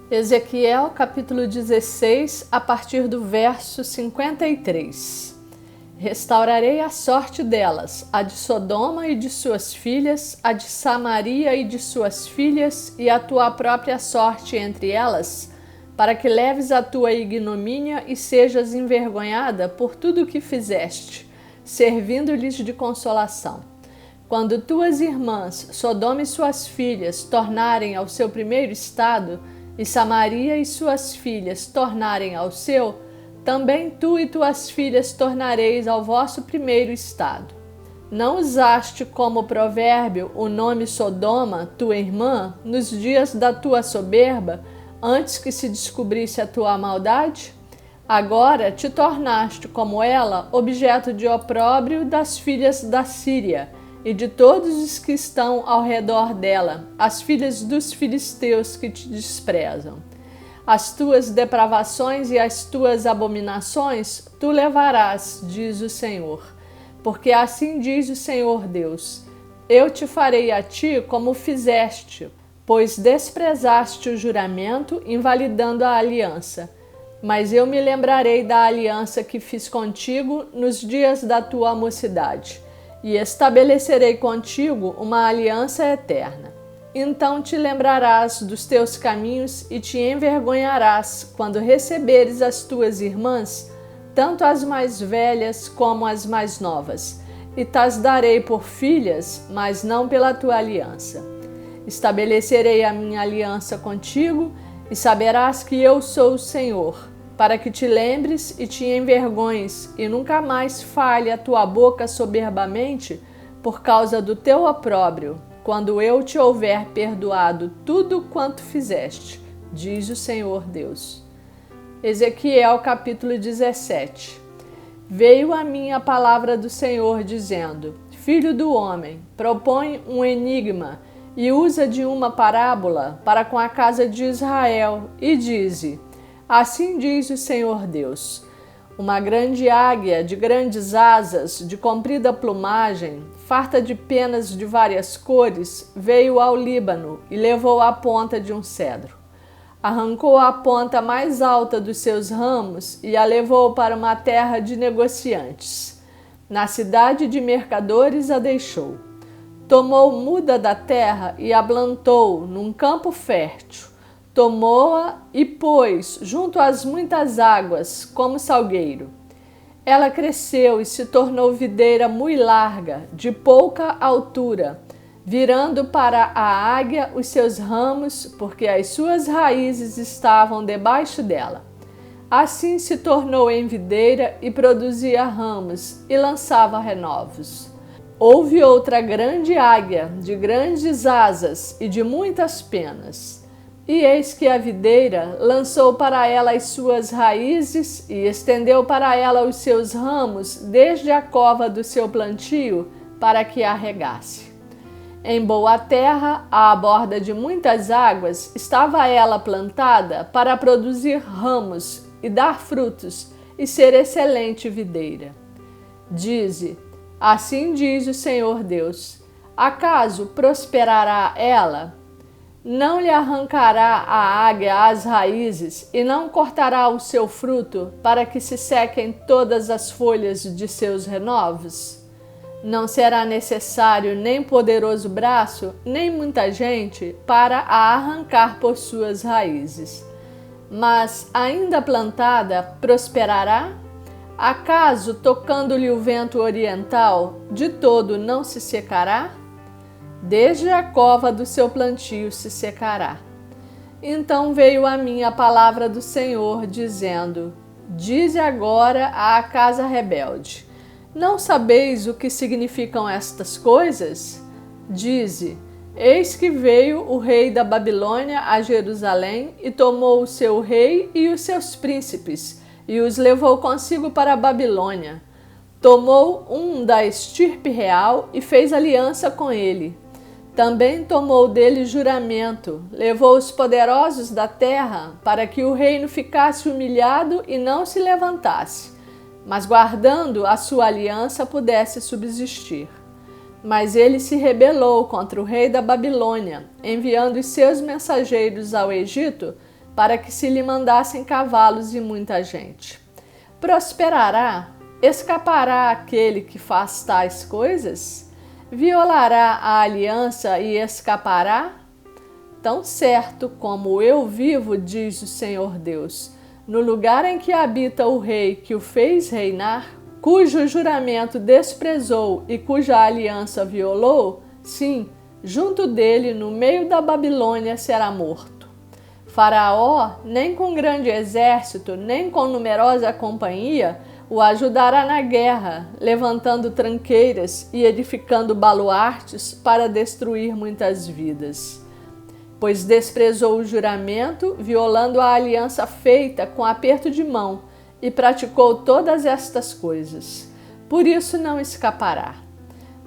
Ezequiel capítulo 16, a partir do verso 53. Restaurarei a sorte delas, a de Sodoma e de suas filhas, a de Samaria e de suas filhas, e a tua própria sorte entre elas, para que leves a tua ignomínia e sejas envergonhada por tudo o que fizeste, servindo-lhes de consolação. Quando tuas irmãs, Sodoma e suas filhas, tornarem ao seu primeiro estado, e Samaria e suas filhas tornarem ao seu, também tu e tuas filhas tornareis ao vosso primeiro estado. Não usaste como provérbio o nome Sodoma, tua irmã, nos dias da tua soberba, antes que se descobrisse a tua maldade? Agora te tornaste como ela objeto de opróbrio das filhas da Síria, e de todos os que estão ao redor dela, as filhas dos filisteus que te desprezam. As tuas depravações e as tuas abominações tu levarás, diz o Senhor. Porque assim diz o Senhor Deus: eu te farei a ti como fizeste, pois desprezaste o juramento, invalidando a aliança. Mas eu me lembrarei da aliança que fiz contigo nos dias da tua mocidade, e estabelecerei contigo uma aliança eterna. Então te lembrarás dos teus caminhos e te envergonharás quando receberes as tuas irmãs, tanto as mais velhas como as mais novas, e tas darei por filhas, mas não pela tua aliança. Estabelecerei a minha aliança contigo, e saberás que eu sou o Senhor, para que te lembres e te envergonhes, e nunca mais falhe a tua boca soberbamente por causa do teu opróbrio, quando eu te houver perdoado tudo quanto fizeste, diz o Senhor Deus. Ezequiel capítulo 17. Veio a mim a palavra do Senhor dizendo: Filho do homem, propõe um enigma e usa de uma parábola para com a casa de Israel, e dize: assim diz o Senhor Deus: uma grande águia de grandes asas, de comprida plumagem, farta de penas de várias cores, veio ao Líbano e levou a ponta de um cedro. Arrancou a ponta mais alta dos seus ramos e a levou para uma terra de negociantes. Na cidade de mercadores a deixou. Tomou muda da terra e a plantou num campo fértil. Tomou-a e pôs junto às muitas águas, como salgueiro. Ela cresceu e se tornou videira muito larga, de pouca altura, virando para a águia os seus ramos, porque as suas raízes estavam debaixo dela. Assim se tornou em videira e produzia ramos e lançava renovos. Houve outra grande águia, de grandes asas e de muitas penas. E eis que a videira lançou para ela as suas raízes e estendeu para ela os seus ramos desde a cova do seu plantio para que a regasse. Em boa terra, à borda de muitas águas, estava ela plantada para produzir ramos e dar frutos e ser excelente videira. Dize: assim diz o Senhor Deus: acaso prosperará ela? Não lhe arrancará a águia as raízes e não cortará o seu fruto para que se sequem todas as folhas de seus renovos? Não será necessário nem poderoso braço, nem muita gente para a arrancar por suas raízes. Mas, ainda plantada, prosperará? Acaso, tocando-lhe o vento oriental, de todo não se secará? Desde a cova do seu plantio se secará. Então veio a mim a palavra do Senhor, dizendo: dize agora à casa rebelde: não sabeis o que significam estas coisas? Dize: eis que veio o rei da Babilônia a Jerusalém e tomou o seu rei e os seus príncipes e os levou consigo para a Babilônia. Tomou um da estirpe real e fez aliança com ele. Também tomou dele juramento, levou os poderosos da terra para que o reino ficasse humilhado e não se levantasse, mas guardando a sua aliança pudesse subsistir. Mas ele se rebelou contra o rei da Babilônia, enviando os seus mensageiros ao Egito, para que se lhe mandassem cavalos e muita gente. Prosperará? Escapará aquele que faz tais coisas? Violará a aliança e escapará? Tão certo como eu vivo, diz o Senhor Deus, no lugar em que habita o rei que o fez reinar, cujo juramento desprezou e cuja aliança violou, sim, junto dele, no meio da Babilônia, será morto. Faraó, nem com grande exército, nem com numerosa companhia, o ajudará na guerra, levantando tranqueiras e edificando baluartes para destruir muitas vidas. Pois desprezou o juramento, violando a aliança feita com aperto de mão, e praticou todas estas coisas. Por isso não escapará.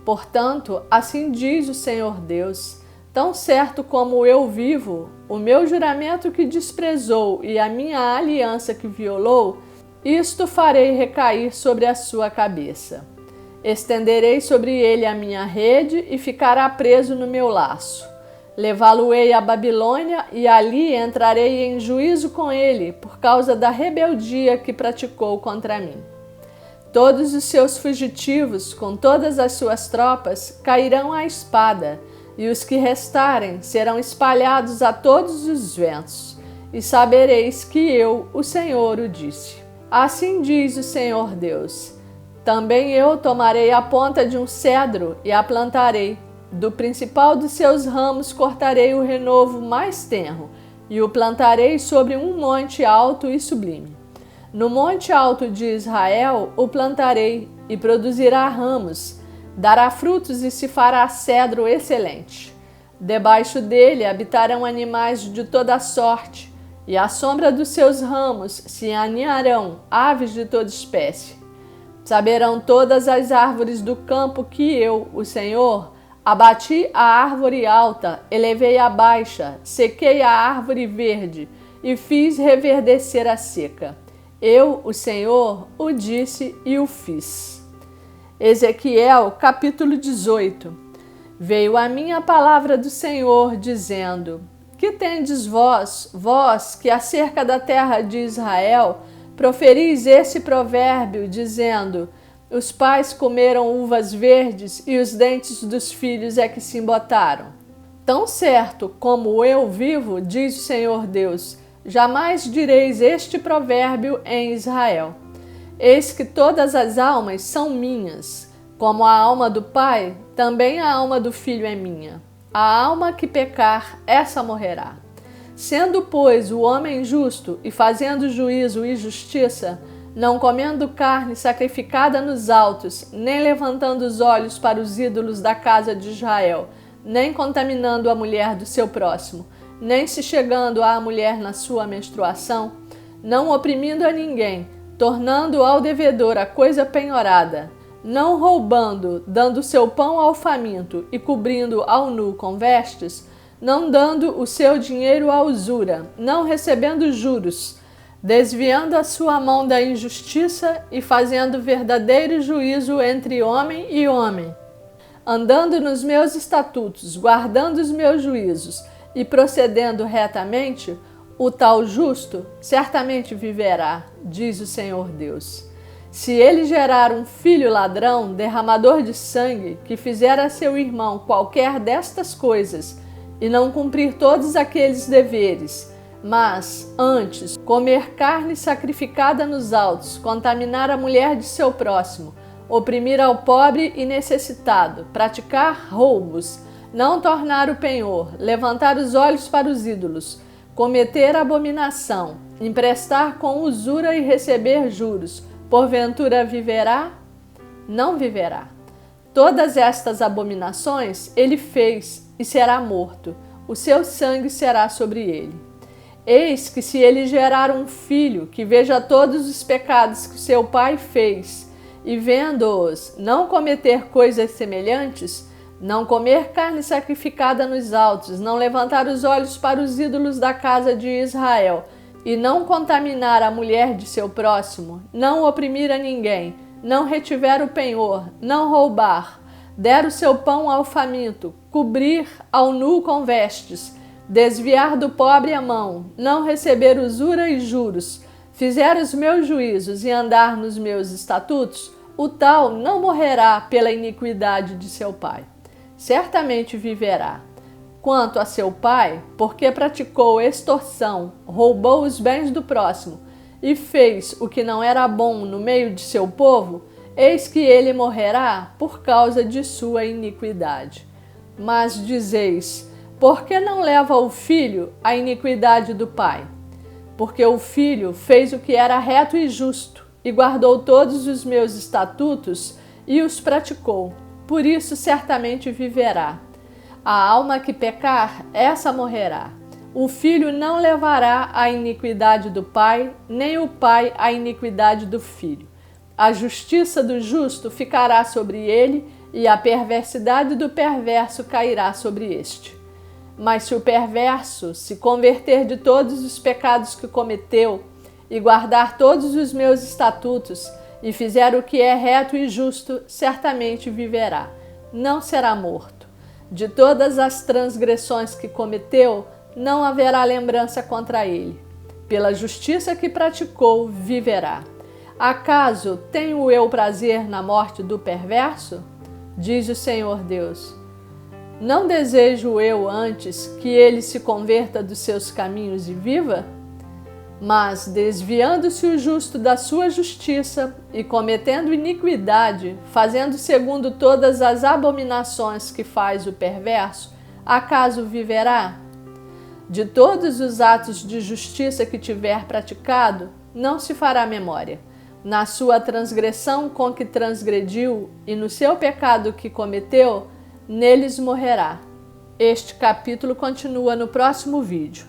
Portanto, assim diz o Senhor Deus, tão certo como eu vivo, o meu juramento que desprezou e a minha aliança que violou, isto farei recair sobre a sua cabeça. Estenderei sobre ele a minha rede e ficará preso no meu laço. Levá-lo-ei à Babilônia e ali entrarei em juízo com ele por causa da rebeldia que praticou contra mim. Todos os seus fugitivos, com todas as suas tropas, cairão à espada, e os que restarem serão espalhados a todos os ventos. E sabereis que eu, o Senhor, o disse. Assim diz o Senhor Deus: também eu tomarei a ponta de um cedro e a plantarei. Do principal dos seus ramos cortarei o renovo mais tenro e o plantarei sobre um monte alto e sublime. No monte alto de Israel o plantarei e produzirá ramos, dará frutos e se fará cedro excelente. Debaixo dele habitarão animais de toda sorte, e à sombra dos seus ramos se aninharão aves de toda espécie. Saberão todas as árvores do campo que eu, o Senhor, abati a árvore alta, elevei a baixa, sequei a árvore verde e fiz reverdecer a seca. Eu, o Senhor, o disse e o fiz. Ezequiel, capítulo 18. Veio a mim a palavra do Senhor, dizendo: que tendes vós, vós que acerca da terra de Israel, proferis esse provérbio, dizendo: os pais comeram uvas verdes e os dentes dos filhos é que se embotaram. Tão certo como eu vivo, diz o Senhor Deus, jamais direis este provérbio em Israel. Eis que todas as almas são minhas, como a alma do pai, também a alma do filho é minha. A alma que pecar, essa morrerá. Sendo, pois, o homem justo e fazendo juízo e justiça, não comendo carne sacrificada nos altos, nem levantando os olhos para os ídolos da casa de Israel, nem contaminando a mulher do seu próximo, nem se chegando à mulher na sua menstruação, não oprimindo a ninguém, tornando ao devedor a coisa penhorada, não roubando, dando seu pão ao faminto e cobrindo ao nu com vestes, não dando o seu dinheiro à usura, não recebendo juros, desviando a sua mão da injustiça e fazendo verdadeiro juízo entre homem e homem, andando nos meus estatutos, guardando os meus juízos e procedendo retamente, o tal justo certamente viverá, diz o Senhor Deus. Se ele gerar um filho ladrão, derramador de sangue, que fizer a seu irmão qualquer destas coisas e não cumprir todos aqueles deveres, mas, antes, comer carne sacrificada nos altos, contaminar a mulher de seu próximo, oprimir ao pobre e necessitado, praticar roubos, não tornar o penhor, levantar os olhos para os ídolos, cometer abominação, emprestar com usura e receber juros, porventura viverá? Não viverá. Todas estas abominações ele fez e será morto, o seu sangue será sobre ele. Eis que se ele gerar um filho que veja todos os pecados que seu pai fez, e vendo-os não cometer coisas semelhantes, não comer carne sacrificada nos altos, não levantar os olhos para os ídolos da casa de Israel, e não contaminar a mulher de seu próximo, não oprimir a ninguém, não retiver o penhor, não roubar, der o seu pão ao faminto, cobrir ao nu com vestes, desviar do pobre a mão, não receber usura e juros, fizer os meus juízos e andar nos meus estatutos, o tal não morrerá pela iniquidade de seu pai. Certamente viverá. Quanto a seu pai, porque praticou extorsão, roubou os bens do próximo e fez o que não era bom no meio de seu povo, eis que ele morrerá por causa de sua iniquidade. Mas dizeis, por que não leva o filho a iniquidade do pai? Porque o filho fez o que era reto e justo, e guardou todos os meus estatutos e os praticou. Por isso certamente viverá. A alma que pecar, essa morrerá. O filho não levará a iniquidade do pai, nem o pai a iniquidade do filho. A justiça do justo ficará sobre ele, e a perversidade do perverso cairá sobre este. Mas se o perverso se converter de todos os pecados que cometeu, e guardar todos os meus estatutos, e fizer o que é reto e justo, certamente viverá, não será morto. De todas as transgressões que cometeu, não haverá lembrança contra ele. Pela justiça que praticou, viverá. Acaso tenho eu prazer na morte do perverso? Diz o Senhor Deus. Não desejo eu antes que ele se converta dos seus caminhos e viva? Mas, desviando-se o justo da sua justiça e cometendo iniquidade, fazendo segundo todas as abominações que faz o perverso, acaso viverá? De todos os atos de justiça que tiver praticado, não se fará memória. Na sua transgressão com que transgrediu e no seu pecado que cometeu, neles morrerá. Este capítulo continua no próximo vídeo.